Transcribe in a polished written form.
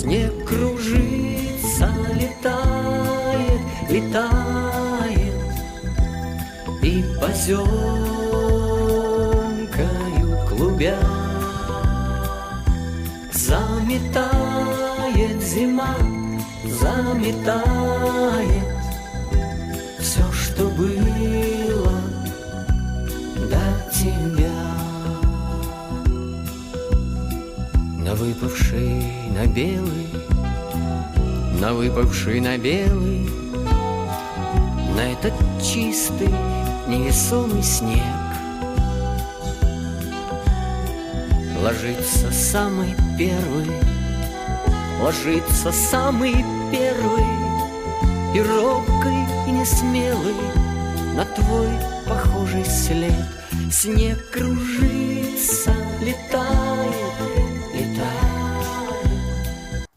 Снег кружится, летает, летает, и поземкою клубя заметает зима, заметает все, что было до тебя. На выпавший на белый, на выпавший на белый, на этот чистый невесомый снег ложится самый первый, ложится самый первый, и робкий, и несмелый на твой похожий след. Снег кружится, летает,